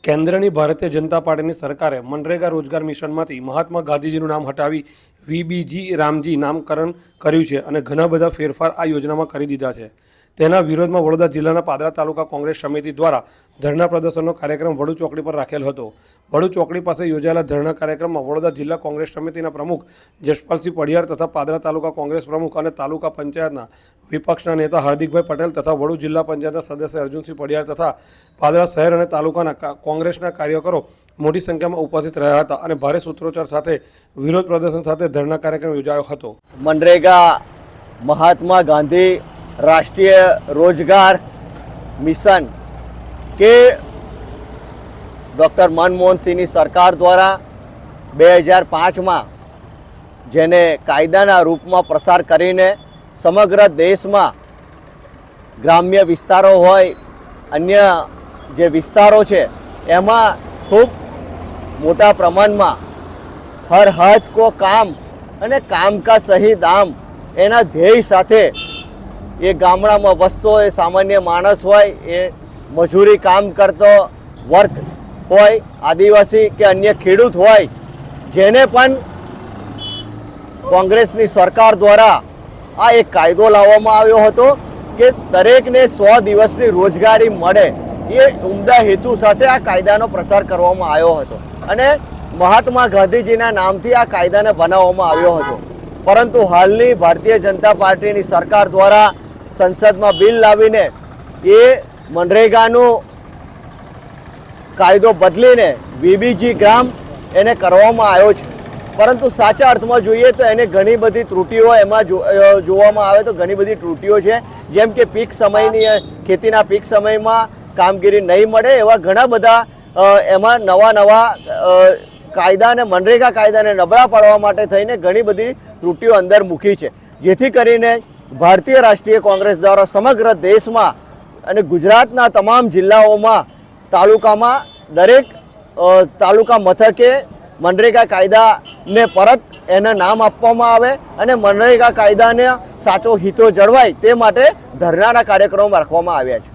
કેન્દ્રની ભારતીય જનતા પાર્ટીની સરકારે મનરેગા રોજગાર મિશનમાંથી મહાત્મા ગાંધીજીનું નામ હટાવી વીબીજી રામજી નામકરણ કર્યું છે અને ઘણા બધા ફેરફાર આ યોજનામાં કરી દીધા છે। તેના વિરોધમાં વડોદરા જિલ્લાના પાદરા તાલુકા કોંગ્રેસ સમિતિ દ્વારા ધરણા પ્રદર્શનનો કાર્યક્રમ વડુ ચોકડી પર રાખેલ હતો। વડુ ચોકડી પાસે યોજાયેલા ધરણા કાર્યક્રમમાં વડોદરા જિલ્લા કોંગ્રેસ સમિતિના પ્રમુખ જશપાલસિંહ પડિયાર તથા પાદરા તાલુકા કોંગ્રેસ પ્રમુખ અને તાલુકા પંચાયતના વિપક્ષના નેતા હાર્દિકભાઈ પટેલ તથા વડુ જિલ્લા પંચાયતના સદસ્ય અર્જુનસિંહ પડિયાર તથા પાદરા શહેર અને તાલુકાના કોંગ્રેસના કાર્યકરો મોટી સંખ્યામાં ઉપસ્થિત રહ્યા હતા અને ભારે સૂત્રોચ્ચાર સાથે વિરોધ પ્રદર્શન સાથે ધરણા કાર્યક્રમ યોજાયો હતો। मनरेगा महात्मा गांधी राष्ट्रीय रोजगार मिशन के डॉक्टर मनमोहन सिंह सरकार द्वारा 2005 में जेने कायदाना रूप में प्रसार करीने समग्र देश में ग्राम्य विस्तारों होय अन्य जे विस्तारों छे एमां खूब मोटा प्रमाण में हर हज को काम अने काम का सही दाम एना ध्येय साथे ये गामड़ा में वसतो ए सामान्य माणस होय ए मजूरी काम करतो वर्क होय आदिवासी के अन्य खेडूत होय जेने पण कांग्रेसनी सरकार द्वारा आ एक कायदो लाववामां आव्यो हतो के दरेकने 100 दिवसनी रोजगारी मळे ये उमदा हेतु साथे आ कायदानो प्रसार करवामां आव्यो हतो अने महात्मा गांधीजीना नामथी आ कायदाने बनाववामां आव्यो हतो। परंतु हालनी भारतीय जनता पार्टीनी सरकार द्वारा संसद में बिल लावीने ये मनरेगानो कायदो बदलीने वीबीजी ग्राम एने करवामां आव्यो छे। परंतु साचा अर्थ में जोईए तो एने घणी बधी त्रुटिओ एमां जोवामां आवे तो घणी बधी त्रुटिओ छे। जेम के पीक समयनी खेतीना पीक समय में कामगीरी नहीं मळे एवा घणा बधा एमां नवा नवा कायदा ने मनरेगा कायदा ने नबळा पाडवा माटे थईने घणी बधी त्रुटिओ अंदर मूकी छे। जेथी करीने भारतीय राष्ट्रीय कांग्रेस द्वारा समग्र देश में अने गुजरातना तमाम जिल्लाओं में तालुका में दरेक तालुका मथके मनरेगा कायदा ने परत एना नाम आपवामां आवे अने मनरेगा कायदा ने साचो हितो जळवाय ते माटे धरणाना कार्यक्रमो राखवामां आव्या छे।